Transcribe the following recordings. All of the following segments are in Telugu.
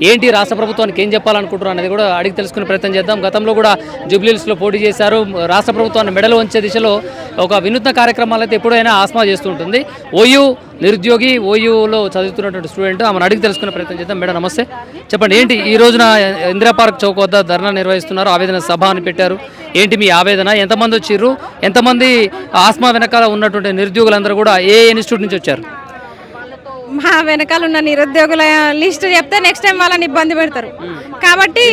ఏంటి రాష్ట్ర ప్రభుత్వానికి ఏం చెప్పాలనుకుంటున్నారు అనేది కూడా అడిగి తెలుసుకునే ప్రయత్నం చేద్దాం. గతంలో కూడా జూబ్లీహిల్స్లో పోటీ చేశారు. రాష్ట్ర ప్రభుత్వాన్ని మెడలు వంచే దిశలో ఒక వినూత్న కార్యక్రమాలు అయితే ఎప్పుడైనా ఆస్మా చేస్తూ ఉంటుంది. ఓయూ నిరుద్యోగి, ఓయూలో చదువుతున్నటువంటి స్టూడెంట్, ఆమెను అడిగి తెలుసుకునే ప్రయత్నం చేద్దాం. మేడం నమస్తే, చెప్పండి ఏంటి ఈ రోజున ఇందిరా పార్క్ చౌక్ వద్ద ధర్నా నిర్వహిస్తున్నారు, ఆవేదన సభ అని పెట్టారు. ఏంటి మీ ఆవేదన? ఎంతమంది వచ్చిర్రు? ఎంతమంది ఆస్మా వెనకాల ఉన్నటువంటి నిరుద్యోగులందరూ కూడా ఏ ఇన్స్టిట్యూట్ నుంచి వచ్చారు? మా వెనకాల ఉన్న నిరుద్యోగుల లిస్ట్ చెప్తే నెక్స్ట్ టైం వాళ్ళని ఇబ్బంది పెడతారు కాబట్టి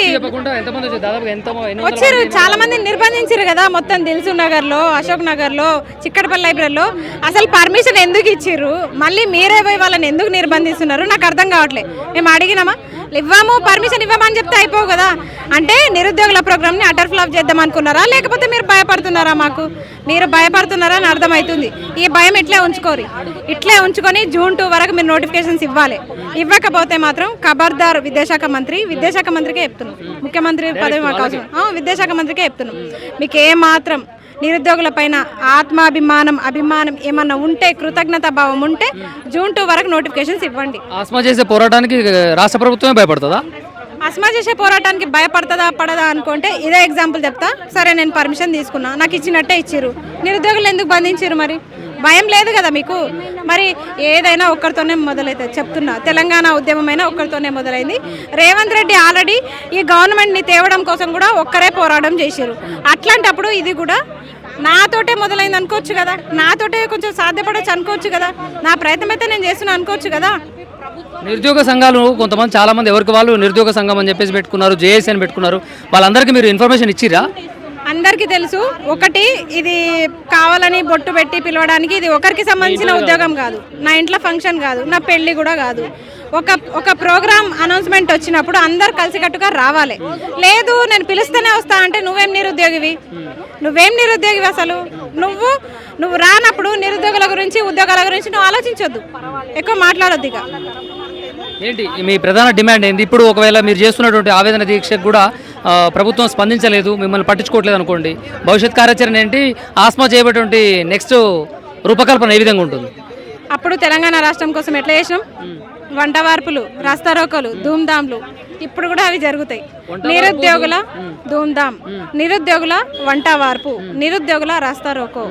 వచ్చారు. చాలా మంది నిర్బంధించారు కదా, మొత్తం దిల్సు నగర్ లో, అశోక్ నగర్ లో, చిక్కడపల్లి లైబ్రరీలో. అసలు పర్మిషన్ ఎందుకు ఇచ్చిర్రు? మళ్ళీ మీరే పోయి వాళ్ళని ఎందుకు నిర్బంధిస్తున్నారు? నాకు అర్థం కావట్లేదు. మేము అడిగినామా? ఇవ్వము, పర్మిషన్ ఇవ్వమని చెప్తే అయిపోవు కదా. అంటే నిరుద్యోగుల ప్రోగ్రామ్ని అటర్ ఫ్లాప్ చేద్దాం అనుకున్నారా, లేకపోతే మీరు భయపడుతున్నారా? మాకు మీరు భయపడుతున్నారా అని అర్థమవుతుంది. ఈ భయం ఇట్లే ఉంచుకోరు, ఇట్లే ఉంచుకొని June 2 వరకు మీరు నోటిఫికేషన్స్ ఇవ్వాలి. ఇవ్వకపోతే మాత్రం ఖబర్దార్ విద్యాశాఖ మంత్రికే చెప్తున్నాం. ముఖ్యమంత్రి పదవి మాకు అవసరం, విద్యాశాఖ మంత్రికే చెప్తున్నాం. మీకు ఏమాత్రం నిరుద్యోగుల పైన అభిమానం ఏమన్నా ఉంటే, కృతజ్ఞత భావం ఉంటే June 2 వరకు నోటిఫికేషన్స్ ఇవ్వండి. ఆస్మా చేసే పోరాటానికి రాష్ట్ర ప్రభుత్వమే భయపడుతుందా? ఆస్మా చేసే పోరాటానికి భయపడుతుందా పడదా అనుకుంటే ఇదే ఎగ్జాంపుల్ చెప్తా. సరే, నేను పర్మిషన్ తీసుకున్నా, నాకు ఇచ్చినట్టే ఇచ్చిర్రు. నిరుద్యోగులు ఎందుకు బంధించారు? మరి భయం లేదు కదా మీకు? మరి ఏదైనా ఒక్కరితోనే మొదలవుతుంది. చెప్తున్నా, తెలంగాణ ఉద్యమమైనా ఒక్కరితోనే మొదలైంది. రేవంత్ రెడ్డి ఆల్రెడీ ఈ గవర్నమెంట్ని తేవడం కోసం కూడా ఒక్కరే పోరాటం చేశారు. అట్లాంటప్పుడు ఇది కూడా నాతోటే మొదలైంది అనుకోవచ్చు కదా, నాతోటే కొంచెం సాధ్యపడవచ్చు అనుకోవచ్చు కదా, నా ప్రయత్నం అయితే నేను చేస్తున్నా అనుకోవచ్చు కదా. నిరుద్యోగ సంఘాలు కొంతమంది, చాలా మంది ఎవరికి వాళ్ళు నిరుద్యోగ సంఘం అని చెప్పేసి పెట్టుకున్నారు, జేఏసీ అని పెట్టుకున్నారు. వాళ్ళందరికీ మీరు ఇన్ఫర్మేషన్ ఇచ్చిరా? అందరికీ తెలుసు. ఒకటి, ఇది కావాలని బొట్టు పెట్టి పిలవడానికి ఇది ఒకరికి సంబంధించిన ఉద్యోగం కాదు, నా ఇంట్లో ఫంక్షన్ కాదు, నా పెళ్లి కూడా కాదు. ఒక ప్రోగ్రామ్ అనౌన్స్మెంట్ వచ్చినప్పుడు అందరు కలిసికట్టుగా రావాలి. లేదు నేను పిలుస్తూనే వస్తా అంటే నువ్వేం నిరుద్యోగివి అసలు? నువ్వు రానప్పుడు నిరుద్యోగుల గురించి, ఉద్యోగాల గురించి నువ్వు ఆలోచించొద్దు, ఎక్కువ మాట్లాడొద్దు. ఇక ఏంటి మీ ప్రధాన డిమాండ్ ఏంటి? ఇప్పుడు ఒకవేళ మీరు చేస్తున్నటువంటి ఆవేదన దీక్షకు కూడా ప్రభుత్వం స్పందించలేదు, మిమ్మల్ని పట్టించుకోవట్లేదు అనుకోండి, భవిష్యత్ కార్యాచరణ ఏంటి? ఆస్మా చేయబటువంటి నెక్స్ట్ రూపకల్పన ఏ విధంగా ఉంటుంది? అప్పుడు తెలంగాణ రాష్ట్రం కోసం ఎట్లా చేసినాం? వంట వార్పులు, రాస్తారోకోలు, ధూమ్ధాంలు, ఇప్పుడు కూడా అవి జరుగుతాయి. నిరుద్యోగుల ధూమ్ధాం, నిరుద్యోగుల వంట వార్పు, నిరుద్యోగుల రాస్తారోకో.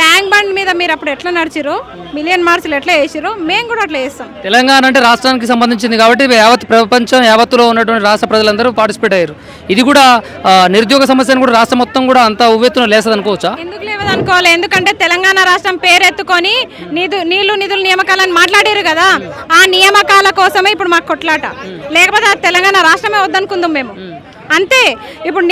ట్యాంక్ బండ్ మీద మీరు అప్పుడు ఎట్లా నడిచిరో, మిలియన్ మార్క్స్లు ఎట్లా వేసిరో, మేము కూడా అట్లా చేస్తాం. తెలంగాణ అంటే రాష్ట్రానికి సంబంధించింది కాబట్టి యావత్ ప్రపంచం యావత్తులో ఉన్నటువంటి రాష్ట్ర ప్రజలందరూ పార్టిసిపేట్ అయ్యారు. ఇది కూడా నిరుద్యోగ సమస్యను కూడా రాష్ట్రం మొత్తం కూడా అంత ఉవ్వెత్తున లేసది అనుకోవచ్చా? ఎందుకు లేవదు అనుకోవాలి? ఎందుకంటే తెలంగాణ రాష్ట్రం పేరెత్తుకొని నీళ్లు నిధులు నియామకాలను మాట్లాడారు కదా, ఆ నియామకాల కోసమే ఇప్పుడు మాకు కొట్లాట. లేకపోతే ఆ తెలంగాణ రాష్ట్రమే వద్దనుకుందాం మేము, అంతే. ఇప్పుడు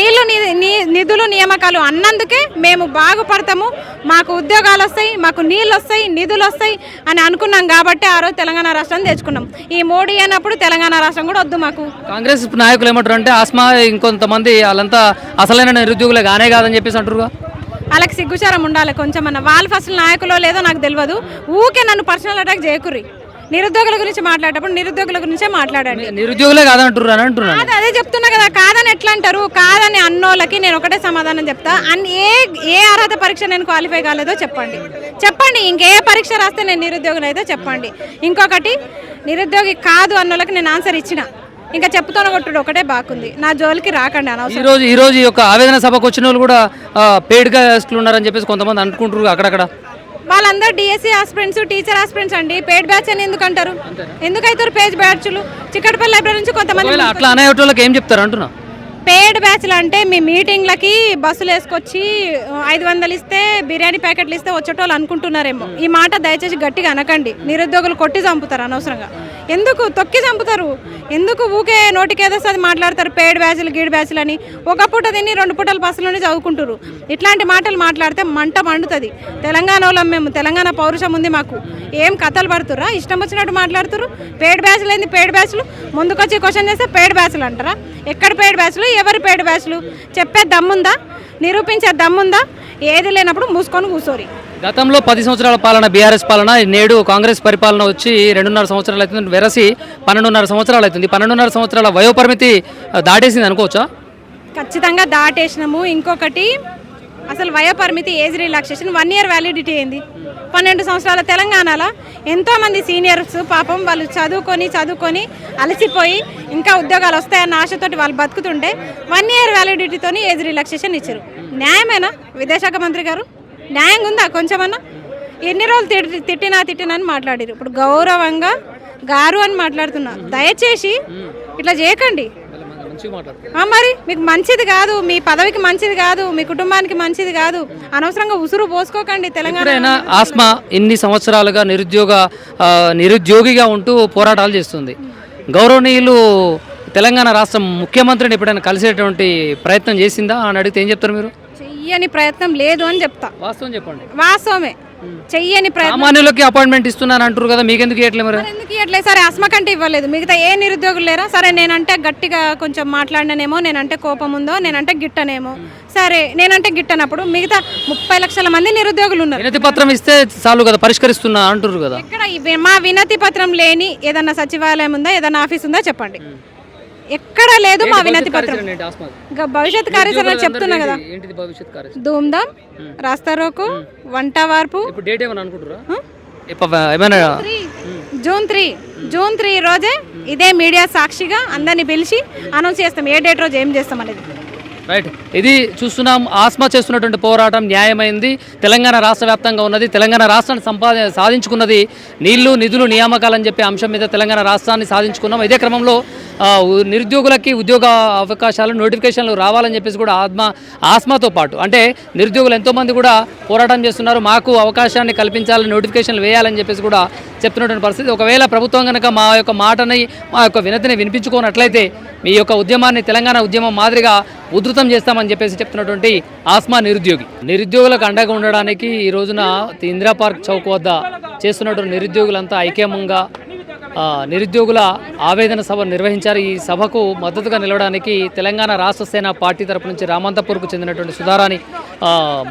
నిధులు నియామకాలు అన్నందుకే మేము బాగుపడతాము, మాకు ఉద్యోగాలు వస్తాయి, మాకు నీళ్ళు వస్తాయి, నిధులు వస్తాయి అని అనుకున్నాం కాబట్టి ఆ రోజు తెలంగాణ రాష్ట్రాన్ని తెచ్చుకున్నాం. ఈ మోడీ అన్నప్పుడు తెలంగాణ రాష్ట్రం కూడా వద్దు మాకు. కాంగ్రెస్ నాయకులు ఏమంటారు అంటే ఆస్మా ఇంకొంతమంది వాళ్ళంతా అసలైన నిరుద్యోగులే కానే కాదని చెప్పేసి అంటారుగా. వాళ్ళకి సిగ్గుచారం ఉండాలి కొంచెం అన్న. వాళ్ళు ఫస్ట్ నాయకులో లేదో నాకు తెలియదు. ఊకే నన్ను పర్సనల్ అటాక్ చేయకుర్రి. నిరుద్యోగుల గురించి మాట్లాడేటప్పుడు నిరుద్యోగుల గురించే మాట్లాడండి. నిరుద్యోగులే కాదంటారు అని అంటున్నాను. అదే చెప్తున్నా కదా, కాదని ఎట్లా అంటారు? కాదని అన్నోళ్ళకి నేను ఒకటే సమాధానం చెప్తా. ఏ అర్హత పరీక్ష నేను క్వాలిఫై కాలేదో చెప్పండి. ఇంకే పరీక్ష రాస్తే నేను నిరుద్యోగులు అయితే చెప్పండి. ఇంకొకటి, నిరుద్యోగి కాదు అన్నోళ్ళకి నేను ఆన్సర్ ఇచ్చిన, ఇంకా చెప్పుతోన కొట్టుడు ఒకటే బాగుంది. నా జోలికి రాకండి అనవసరం. ఈ రోజు ఈ యొక్క ఆవేదన సభకు వచ్చిన వాళ్ళు కూడా పెయిడ్గా ఉన్నారని చెప్పేసి కొంతమంది అనుకుంటారు అక్కడక్కడ. వాళ్ళందరూ డిఎస్సీ ఆస్పిరెంట్స్, టీచర్ ఆస్పిరెంట్స్ అండి. పెయిడ్ బ్యాచ్ అని ఎందుకు అంటారు? ఎందుకైతారు పేజ్ బ్యాచ్లు? చిక్కడపల్లి లైబ్రరీ నుంచి కొంతమంది అట్లా అనేటోళ్ళకి ఏం చెప్తారు అంటున్నా? పెయిడ్ బ్యాచ్లు అంటే మీ మీటింగ్లకి బస్సులు వేసుకొచ్చి 500 ఇస్తే, బిర్యానీ ప్యాకెట్లు ఇస్తే వచ్చేటోళ్ళు అనుకుంటున్నారేమో. ఈ మాట దయచేసి గట్టిగా అనకండి. నిరుద్యోగులు కొట్టి చంపుతారు అనవసరంగా. ఎందుకు తొక్కి చంపుతారు? ఎందుకు ఊకే నోటికేదొస్తుంది మాట్లాడతారు? పెయిడ్ బ్యాచ్లు, గీడ్ బ్యాచ్లు అని. ఒక పూట తిని 2 పూటల బస్సులోనే చదువుకుంటారు. ఇట్లాంటి మాటలు మాట్లాడితే మంట మండుతుంది. తెలంగాణ వాళ్ళం మేము, తెలంగాణ పౌరుషం ఉంది మాకు. ఏం కథలు పడుతురా? ఇష్టం వచ్చినట్టు మాట్లాడుతురు. పెయిడ్ బ్యాచ్లు ఏంది? పెయిడ్ బ్యాచ్లు ముందుకొచ్చి క్వశ్చన్ చేస్తే పెయిడ్ బ్యాచ్లు అంటారా? ఎక్కడ పెయిడ్ బ్యాచ్లు? ఎవరి పెయిడ్ బ్యాచ్లు? చెప్పే దమ్ముందా? నిరూపించే దమ్ముందా? ఏది లేనప్పుడు మూసుకొని కూర్చోరి. గతంలో 10 సంవత్సరాల పాలన బీఆర్ఎస్ పాలన, నేడు కాంగ్రెస్ పరిపాలన వచ్చి 2.5 సంవత్సరాలు అవుతుంది, వెరసి 12.5 సంవత్సరాలు అవుతుంది. 12.5 సంవత్సరాల వయోపరిమితి దాటేసింది అనుకోవచ్చా? ఖచ్చితంగా దాటేసినాము. ఇంకొకటి, అసలు వయోపరిమితి ఏజ్ రిలాక్సేషన్ 1 year వ్యాలిడిటీ ఏంది? 12 సంవత్సరాల తెలంగాణలో ఎంతోమంది సీనియర్స్ పాపం వాళ్ళు చదువుకొని అలసిపోయి ఇంకా ఉద్యోగాలు వస్తాయన్న ఆశతోటి వాళ్ళు బతుకుతుంటే 1 year వ్యాలిడిటీతోని ఏజ్ రిలాక్సేషన్ ఇచ్చారు. న్యాయమేనా విదేశాంగ మంత్రి గారు? న్యాయంగా ఉందా కొంచెమన్నా? ఎన్ని రోజులు తిట్టినా అని మాట్లాడారు. ఇప్పుడు గౌరవంగా గారు అని మాట్లాడుతున్నా. దయచేసి ఇట్లా చేయకండి. మరి మీకు మంచిది కాదు, మీ పదవికి మంచిది కాదు, మీ కుటుంబానికి మంచిది కాదు. అనవసరంగా ఉసురు పోసుకోకండి. తెలంగాణ ఆస్మా ఇన్ని సంవత్సరాలుగా నిరుద్యోగిగా ఉంటూ పోరాటాలు చేస్తుంది. గౌరవనీయులు తెలంగాణ రాష్ట్రం ముఖ్యమంత్రిని ఎప్పుడైనా కలిసేటువంటి ప్రయత్నం చేసిందా అని అడిగితే ఏం చెప్తారు మీరు? చెయ్యని ప్రయత్నం లేదు అని చెప్తా. వాస్తవం చెప్పండి. వాస్తవమే, చెయ్యని ప్రయత్నం. సామాన్యులకి అపాయింట్మెంట్ ఇస్తున్నాను అంటారు కదా, మీకెందుకు ఇవ్వట్లేదు? మరి ఎందుకు ఇవ్వట్లేదు? సరే ఆస్మ కంటే ఇవ్వలేదు, మిగతా ఏ నిరుద్యోగులు లేరా? సరే నేనంటే గట్టిగా కొంచెం మాట్లాడినేమో, నేనంటే కోపం ఉందో, నేనంటే గిట్టనేమో. సరే నేనంటే గిట్టనప్పుడు మిగతా 30 లక్షల మంది నిరుద్యోగులు ఉన్నారు. వినతి పత్రం ఇస్తే చాలు కదా, పరిష్కరిస్తున్నా అంటారు కదా. ఇక్కడ మా వినతి పత్రం లేని ఏదన్నా సచివాలయం ఉందా, ఏదన్నా ఆఫీస్ ఉందా చెప్పండి. ఎక్కడ లేదు మా వినతి పత్రం. భవిష్యత్ కార్యాచరణ చెప్తున్నా కదా, ధూమ్ధామ్, రాస్తారోకు, వంట వార్పు. జూన్ 3 రోజే ఇదే మీడియా సాక్షిగా అందరినీ పిలిచి అనౌన్స్ చేస్తాం ఏ డేట్ రోజు ఏం చేస్తాం అనేది. రైట్, ఇది చూస్తున్నాం. ఆస్మా చేస్తున్నటువంటి పోరాటం న్యాయమైంది. తెలంగాణ రాష్ట్ర వ్యాప్తంగా ఉన్నది. తెలంగాణ రాష్ట్రాన్ని సాధించుకున్నది నిధులు నియామకాలని చెప్పే అంశం మీద తెలంగాణ రాష్ట్రాన్ని సాధించుకున్నాం. ఇదే క్రమంలో నిరుద్యోగులకి ఉద్యోగ అవకాశాలు నోటిఫికేషన్లు రావాలని చెప్పేసి కూడా ఆస్మాతో పాటు అంటే నిరుద్యోగులు ఎంతోమంది కూడా పోరాటం చేస్తున్నారు. మాకు అవకాశాన్ని కల్పించాలని, నోటిఫికేషన్లు వేయాలని చెప్పేసి కూడా చెప్తున్నటువంటి పరిస్థితి. ఒకవేళ ప్రభుత్వం కనుక మా యొక్క మాటని, మా యొక్క వినతిని వినిపించుకోనట్లయితే మీ యొక్క ఉద్యమాన్ని తెలంగాణ ఉద్యమం మాదిరిగా ఉధృతం చేస్తామని చెప్పేసి చెప్తున్నటువంటి ఆస్మా నిరుద్యోగులకు అండగా ఉండడానికి ఈ రోజున ఇందిరా పార్క్ చౌక్ వద్ద చేస్తున్నటువంటి నిరుద్యోగులంతా ఐక్యమంగా నిరుద్యోగుల ఆవేదన సభ నిర్వహించారు. ఈ సభకు మద్దతుగా నిలవడానికి తెలంగాణ రాష్ట్ర సేన పార్టీ తరపు నుంచి రామంతపూర్కు చెందినటువంటి సుధారాణి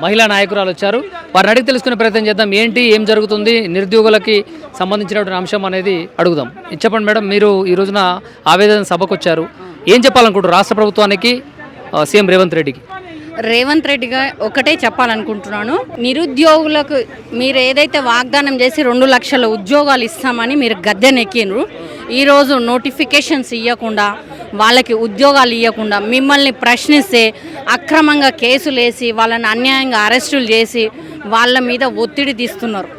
మహిళా నాయకురాలు వచ్చారు. వారిని అడిగి తెలుసుకునే ప్రయత్నం చేద్దాం. ఏం జరుగుతుంది, నిరుద్యోగులకి సంబంధించినటువంటి అంశం అనేది అడుగుదాం. చెప్పండి మేడం, మీరు ఈ రోజున ఆవేదన సభకు వచ్చారు. ఏం చెప్పాలనుకుంటారు రాష్ట్ర ప్రభుత్వానికి, సీఎం రేవంత్ రెడ్డిగా ఒకటే చెప్పాలనుకుంటున్నాను. నిరుద్యోగులకు మీరు ఏదైతే వాగ్దానం చేసి 2 లక్షల ఉద్యోగాలు ఇస్తామని మీరు గద్దెనెక్కినరు, ఈరోజు నోటిఫికేషన్స్ ఇవ్వకుండా, వాళ్ళకి ఉద్యోగాలు ఇవ్వకుండా మిమ్మల్ని ప్రశ్నిస్తే అక్రమంగా కేసులు వేసి వాళ్ళని అన్యాయంగా అరెస్టులు చేసి వాళ్ళ మీద ఒత్తిడి తీస్తున్నారు.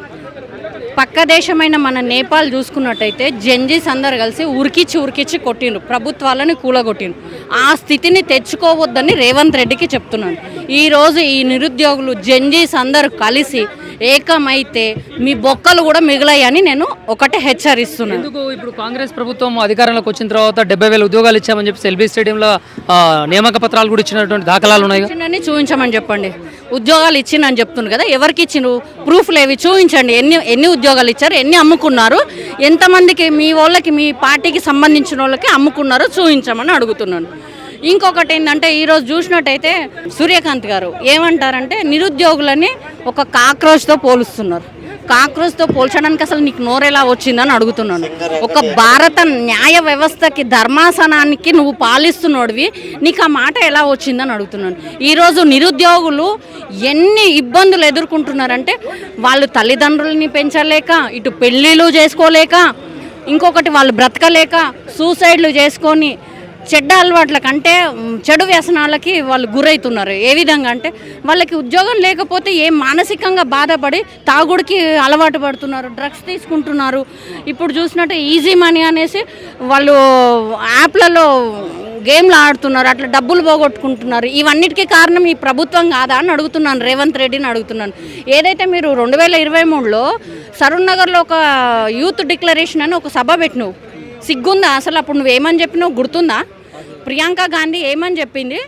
పక్క దేశమైన మన నేపాల్ చూసుకున్నట్టయితే జెంజీస్ అందరు కలిసి ఉరికిచ్చి కొట్టిండ్రు, ప్రభుత్వాలను కూలగొట్టిండ్రు. ఆ స్థితిని తెచ్చుకోవద్దని రేవంత్ రెడ్డికి చెప్తున్నాను. ఈరోజు ఈ నిరుద్యోగులు జెంజీస్ అందరూ కలిసి ఏకమైతే మీ బొక్కలు కూడా మిగిలాయని నేను ఒకటే హెచ్చరిస్తున్నాను. ఎందుకు ఇప్పుడు కాంగ్రెస్ ప్రభుత్వం అధికారంలోకి వచ్చిన తర్వాత 70,000 ఉద్యోగాలు ఇచ్చామని చెప్పి ఎల్బీ స్టేడియంలో నియామక పత్రాలు కూడా ఇచ్చినటువంటి దాఖలాలు ఉన్నాయి. చూపించమని చెప్పండి. ఉద్యోగాలు ఇచ్చిందని చెప్తున్నారు కదా, ఎవరికి ఇచ్చిండ్రు? ప్రూఫ్లు ఏవి చూపించండి. ఎన్ని ఉద్యోగాలు ఇచ్చారు, ఎన్ని అమ్ముకున్నారు, ఎంతమందికి మీ వాళ్ళకి, మీ పార్టీకి సంబంధించిన వాళ్ళకి అమ్ముకున్నారో చూపించమని అడుగుతున్నాను. ఇంకొకటి ఏంటంటే ఈరోజు చూసినట్టయితే సూర్యకాంత్ గారు ఏమంటారంటే నిరుద్యోగులని ఒక కాక్రోచ్తో పోలుస్తున్నారు. కాక్రోచ్తో పోల్చడానికి అసలు నీకు నోరెలా వచ్చిందని అడుగుతున్నాను. ఒక భారత న్యాయ వ్యవస్థకి, ధర్మాసనానికి నువ్వు పాలిస్తున్నోడివి, నీకు ఆ మాట ఎలా వచ్చిందని అడుగుతున్నాను. ఈరోజు నిరుద్యోగులు ఎన్ని ఇబ్బందులు ఎదుర్కొంటున్నారంటే వాళ్ళు తల్లిదండ్రులని పెంచలేక, ఇటు పెళ్ళిళ్ళు చేసుకోలేక, ఇంకొకటి వాళ్ళు బ్రతకలేక సూసైడ్లు చేసుకొని చెడ్డ అలవాట్ల కంటే చెడు వ్యసనాలకి వాళ్ళు గురవుతున్నారు. ఏ విధంగా అంటే వాళ్ళకి ఉద్యోగం లేకపోతే ఏం మానసికంగా బాధపడి తాగుడికి అలవాటు పడుతున్నారు, డ్రగ్స్ తీసుకుంటున్నారు. ఇప్పుడు చూసినట్టు ఈజీ మనీ అనేసి వాళ్ళు యాప్లలో గేమ్లు ఆడుతున్నారు, అట్లా డబ్బులు పోగొట్టుకుంటున్నారు. ఇవన్నిటికీ కారణం ఈ ప్రభుత్వం కాదా అని అడుగుతున్నాను, రేవంత్ రెడ్డిని అడుగుతున్నాను. ఏదైతే మీరు 2023లో సరూర్ నగర్లో ఒక యూత్ డిక్లరేషన్ అని ఒక సభ పెట్టినావు, సిగ్గుందా అసలు? అప్పుడు నువ్వేమని చెప్పినావు గుర్తుందా? ప్రియాంక గాంధీ ఏమని చెప్పింది?